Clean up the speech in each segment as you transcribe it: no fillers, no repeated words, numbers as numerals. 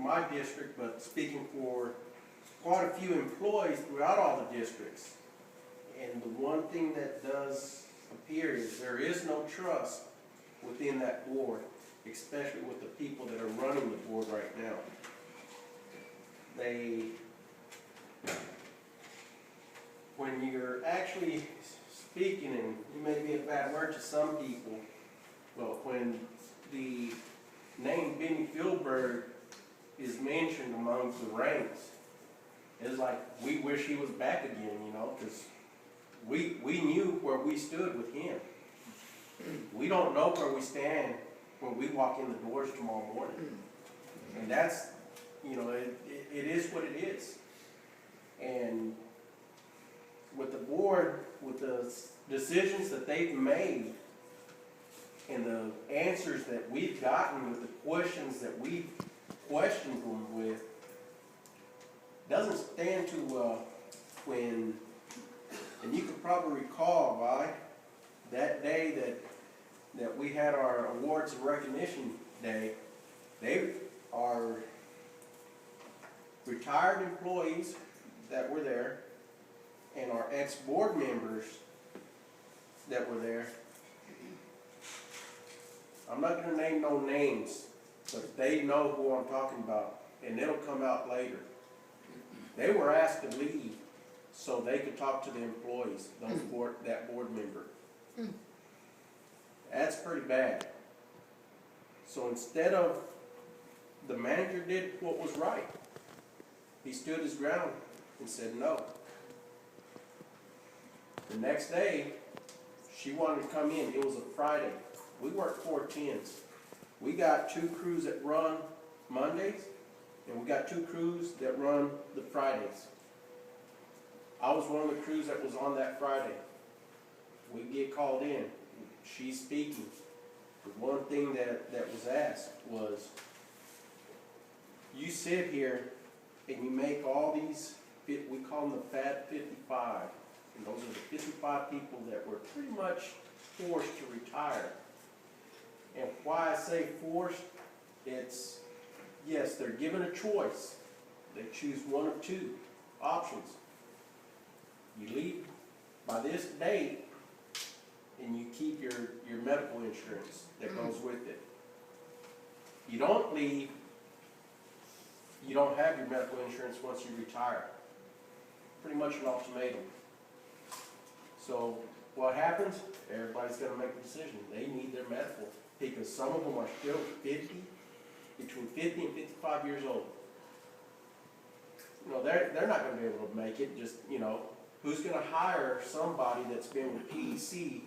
my district, but speaking for quite a few employees throughout all the districts. And the one thing that does appear is there is no trust within that board, especially with the people that are running the board right now. When you're actually speaking, and it may be a bad word to some people, but when the name Benny Fieldberg is mentioned among the ranks, it's like we wish he was back again, you know, because we knew where we stood with him. We don't know where we stand when we walk in the doors tomorrow morning. And that's, you know, it is what it is. And with the board, with the decisions that they've made and the answers that we've gotten with the questions that we've questioned them with, doesn't stand to when, and you can probably recall, right, that day that we had our awards and recognition day, they are retired employees that were there and our ex-board members that were there. I'm not going to name no names, but they know who I'm talking about, and it'll come out later. They were asked to leave so they could talk to the employees, that board member. That's pretty bad. So instead of, the manager did what was right. He stood his ground and said no. The next day, she wanted to come in. It was a Friday. We worked 4/10s. We got 2 crews that run Mondays, and we got 2 crews that run the Fridays. I was one of the crews that was on that Friday. We get called in. She's speaking. The one thing that was asked was, you sit here and you make all these, we call them the Fat 55. And those are the 55 people that were pretty much forced to retire. And why I say forced, it's, yes, they're given a choice. They choose one of 2 options. You leave by this date, and you keep your medical insurance that goes with it. You don't leave, you don't have your medical insurance once you retire. Pretty much an ultimatum. So what happens? Everybody's going to make a decision. They need their medical because some of them are still 50, between 50 and 55 years old. You know, they're not going to be able to make it. Just, you know, who's going to hire somebody that's been with PEC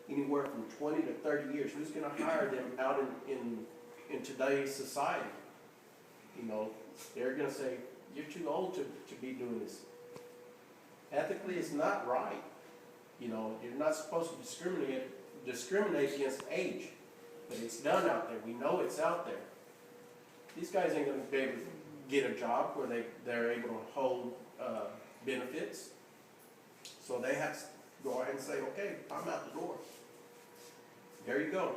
anywhere from 20 to 30 years? Who's going to hire them out in today's society? You know, they're going to say, you're too old to be doing this. Ethically, it's not right. You know, you're not supposed to discriminate against age, but it's done out there. We know it's out there. These guys ain't going to be able to get a job where they're able to hold benefits. So they have to go ahead and say, okay, I'm out the door. There you go.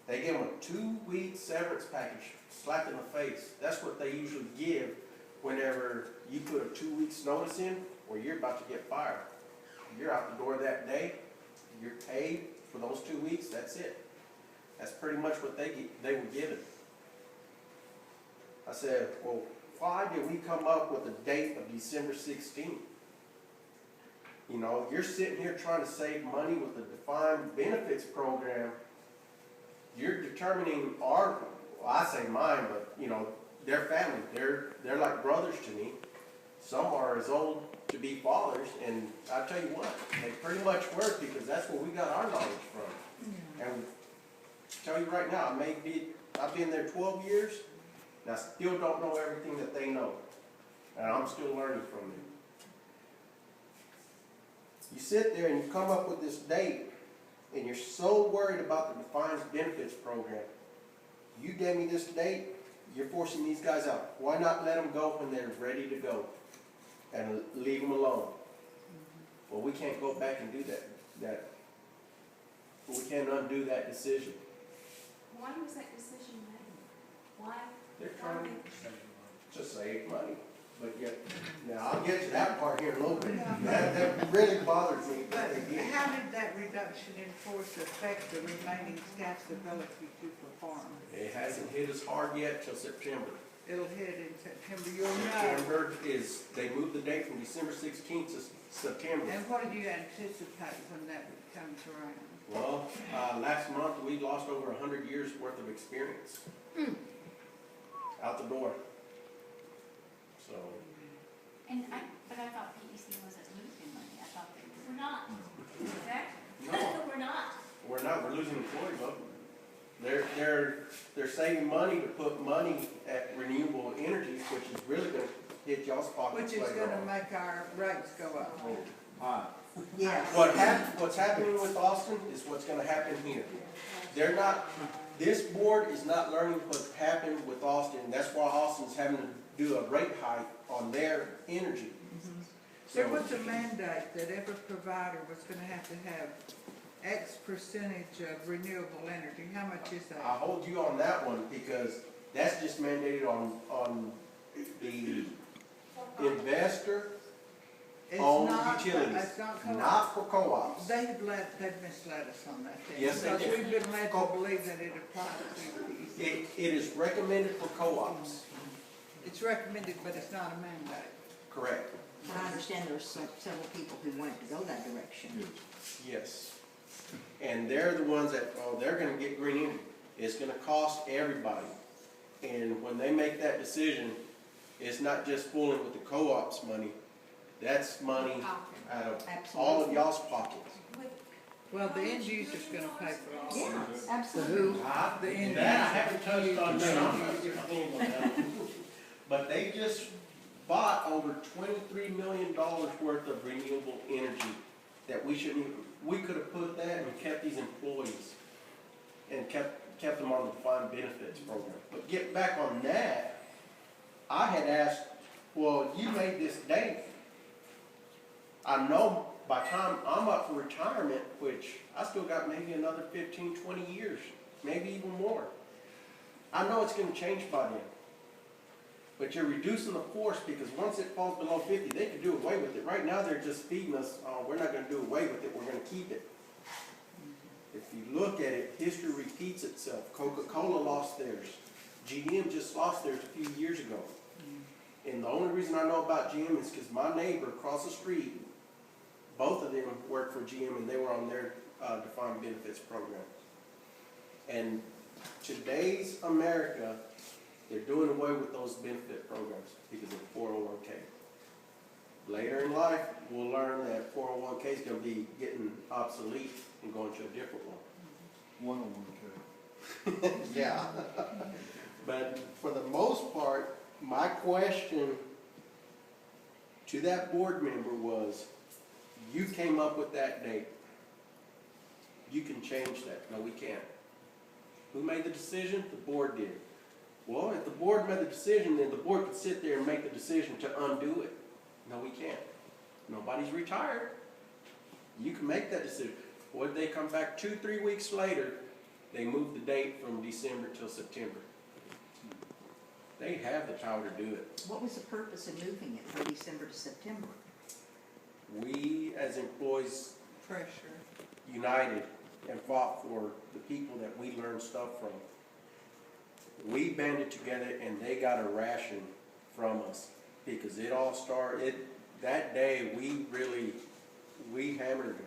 They give them a 2-week severance package, slap in the face. That's what they usually give whenever you put a 2 weeks notice in or you're about to get fired. You're out the door that day. You're paid for those 2 weeks. That's it. That's pretty much what they were given. I said, well, why did we come up with a date of December 16th? You know, you're sitting here trying to save money with the defined benefits program. You're determining I say mine, but you know, their family. They're like brothers to me. Some are as old to be fathers, and I tell you what, they pretty much were because that's where we got our knowledge from. Yeah. And I tell you right now, I've been there 12 years, and I still don't know everything that they know, and I'm still learning from them. You sit there and you come up with this date, and you're so worried about the defined benefits program. You gave me this date, you're forcing these guys out. Why not let them go when they're ready to go and leave them alone? Well, we can't go back and do that. We can't undo that decision. Why was that decision made? Why? They're trying to save money. But yet, now I'll get to that part here in a little bit. That really bothers me. But how did that reduction in force affect the remaining staff's ability to perform? It hasn't hit us hard yet till September. It'll hit in September, you'll know. September is, they moved the date from December 16th to September. And what do you anticipate when that comes around? Well, last month, we lost over 100 years worth of experience. Out the door. So. But I thought PEC wasn't losing money. I thought they were. We're not. Exactly. No. We're not. We're not, we're losing employees, though. They're saving money to put money at renewable energies, which is really gonna hit y'all's pockets Which is later gonna on. make our rates go up. Yes. What's happening with Austin is what's gonna happen here. They're not, this board is not learning what happened with Austin. That's why Austin's having to do a rate hike on their energy. There was a mandate that every provider was gonna have to have X percentage of renewable energy. How much is I that? hold you on that one because that's just mandated on the investor It's owned not, utilities, it's not co-op. not for co-ops. They've misled us on that thing. Yes, they did. Because we've been led to believe that it applies to PEC. It is recommended for co-ops, It's recommended, but it's not a mandate. correct? I understand there's several people who want to go that direction. Yes. And they're the ones that, oh, they're gonna get green energy. It's gonna cost everybody. And when they make that decision, it's not just fooling with the co-op's money. That's money out of all of y'all's pockets. Well, the end user's gonna pay for all of it. Yes, absolutely. The end That I user. haven't touched on that. But they just bought over $23 million worth of renewable energy that we shouldn't even, we could have put that and kept these employees and kept them on the defined benefits program. But get back on that, I had asked, well, you made this date. I know by the time I'm up for retirement, which I still got maybe another 15, 20 years, maybe even more. I know it's gonna change by then. But you're reducing the force because once it falls below 50, they can do away with it. Right now, they're just feeding us, oh, we're not gonna do away with it, we're gonna keep it. If you look at it, history repeats itself. Coca-Cola lost theirs. GM just lost theirs a few years ago. And the only reason I know about GM is because my neighbor across the street, both of them worked for GM and they were on their defined benefits program. And today's America, they're doing away with those benefit programs because of 401k. Later in life, we'll learn that 401k is going to be getting obsolete and going to a different one. 101k. Yeah. But for the most part, my question to that board member was, you came up with that date. You can change that. No, we can't. Who made the decision? The board did. Well, if the board made the decision, then the board could sit there and make the decision to undo it. No, we can't. Nobody's retired. You can make that decision. Or they come back 2-3 weeks later, they move the date from December till September. They have the power to do it. What was the purpose of moving it from December to September? We, as employees, Pressure. united and fought for the people that we learned stuff from. We banded together and they got a ration from us because it all started, that day we hammered them.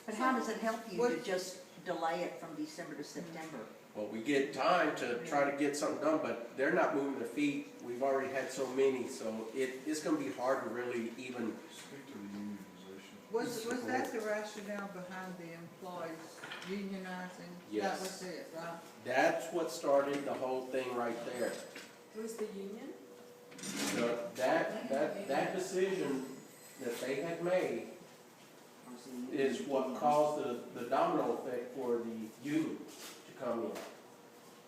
But how does it help you to What- just delay it from December to September? Well, we get time to try to get something done, but they're not moving their feet. We've already had so many, so it's gonna be hard to really even. Speak to the unionization. Was that the rationale behind the employees unionizing? Yes. That was it, right? That's what started the whole thing right there. Was the union? That decision that they had made is what caused the domino effect for the union to come in.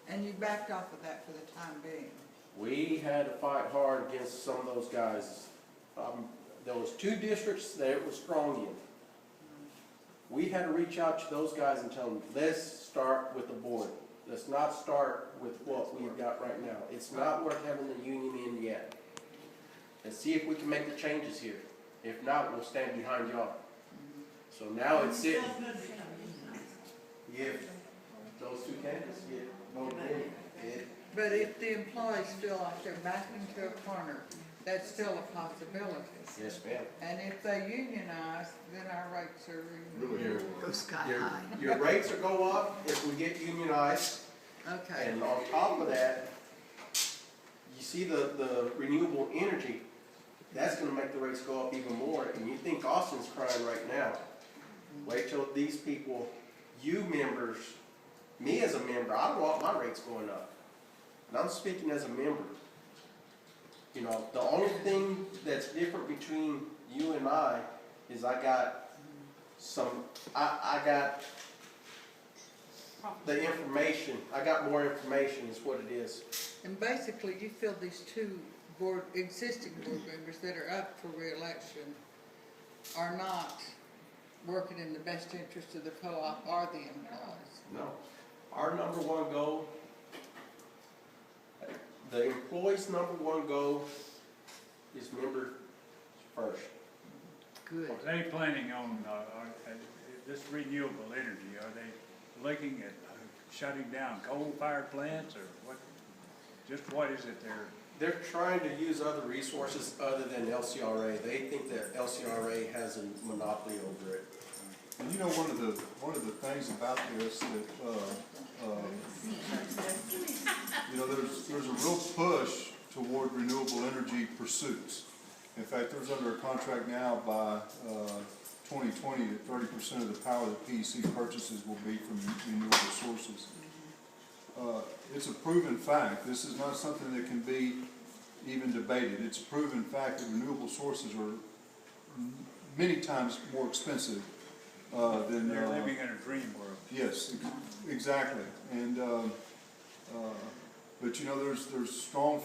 And you backed off of that for the time being? We had to fight hard against some of those guys. There was 2 districts that it was strong in. We had to reach out to those guys and tell them, let's start with the board. Let's not start with what we've got right now. It's not worth having the union in yet. and see if we can make the changes here. If not, we'll stand behind y'all. So now it's sitting. If those two candidates get voted in, But if the employees feel like they're backed into a corner, that's still a possibility. yes, ma'am. And if they unionize, then our rates are Really, Go sky Your, high. your rates will go up if we get unionized, Okay. and on top of that, you see the renewable energy, that's gonna make the rates go up even more, and you think Austin's crying right now. Wait till these people, you members, me as a member, I don't want my rates going up. And I'm speaking as a member. You know, the only thing that's different between you and I is I got the information, I got more information is what it is. And basically, you feel these two existing board members that are up for re-election are not working in the best interest of the co-op or the employees. No. Our number one goal, the employee's number one goal is member first. Good. Are they planning on, this renewable energy, are they looking at shutting down coal-fired plants, or what, just what is it They're trying to use other resources other than LCRA. They think that LCRA has a monopoly over it. And you know, one of the things about this that, you know, there's a real push toward renewable energy pursuits. In fact, there's under a contract now by 2020 that 30% of the power that PEC purchases will be from renewable sources. It's a proven fact. This is not something that can be even debated. It's a proven fact that renewable sources are many times more expensive than... they're living in a dream world? Yes, exactly. And but you know, there's strong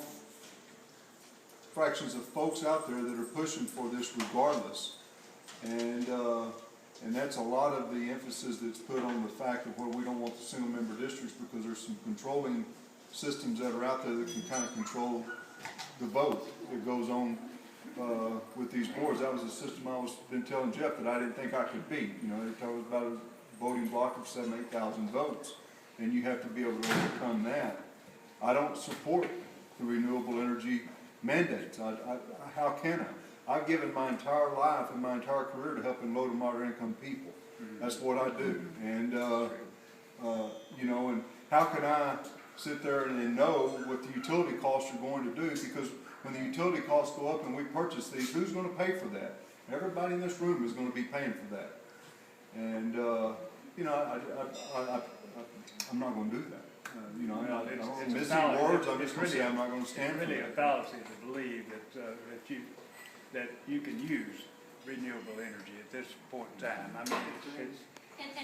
fractions of folks out there that are pushing for this regardless, and that's a lot of the emphasis that's put on the fact of where we don't want the single member districts, because there's some controlling systems that are out there that can kind of control the vote that goes on with these boards. That was a system I was been telling Jeff that I didn't think I could beat. You know, they told us about a voting block of 7,000-8,000 votes, and you have to be able to overcome that. I don't support the renewable energy mandates. How can I? I've given my entire life and my entire career to helping low to moderate income people. That's what I do. And you know, and how can I sit there and know what the utility costs are going to do? Because when the utility costs go up and we purchase these, who's going to pay for that? Everybody in this room is going to be paying for that. And you know, I'm not going to do that. You know, I'm not missing words. I'm just going to say I'm not going to stand for that. It's really a fallacy to believe that you can use renewable energy at this point in time. I mean,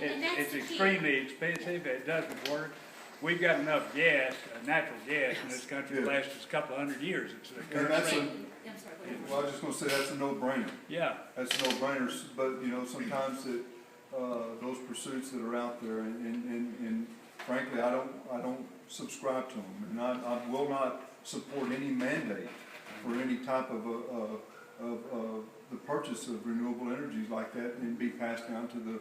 And that's it's the key. extremely expensive. It doesn't work. We've got enough gas, natural gas in this country to last us a couple of 100 years. It's the And current that's rate. I'm sorry, go ahead. well, I was just going to say that's a no-brainer. Yeah. That's a no-brainer. But you know, sometimes that those pursuits that are out there, and frankly, I don't subscribe to them, and I will not support any mandate for any type of the purchase of renewable energies like that and be passed down to the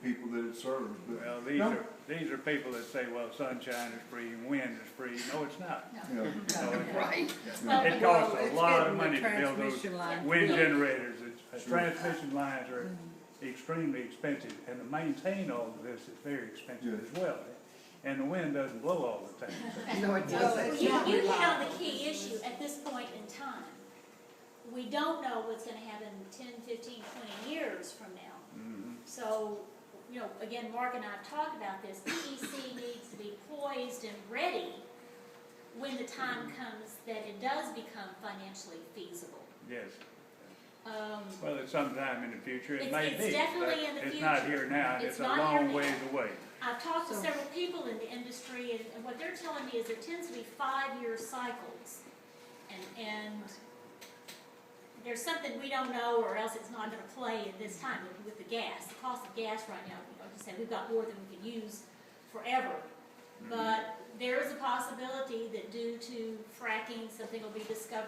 people that it serves. But Well, these are people that say, well, sunshine is free, wind is free. No, it's not. you know, Right. Well, It costs Well, a it's lot getting of the money to build those transmission line wind built. generators. Transmission lines are extremely expensive, and to maintain all of this is very expensive as well. And the wind doesn't blow all the time. No, it Well, doesn't. you hit on the key issue at this point in time. We don't know what's gonna happen 10, 15, 20 years from now. So, you know, again, Mark and I have talked about this. PEC needs to be poised and ready when the time comes that it does become financially feasible. Yes. Well, Well, it's sometime in the future. It It's- may it's be. definitely in the It's not future. here now. It's It's a not here long now. ways away. I've talked to So- several people in the industry, and what they're telling me is there tends to be 5-year cycles. And there's something we don't know, or else it's not gonna play at this time with the gas. The cost of gas right now, like you said, we've got more than we can use forever. But there is a possibility that due to fracking, something will be discovered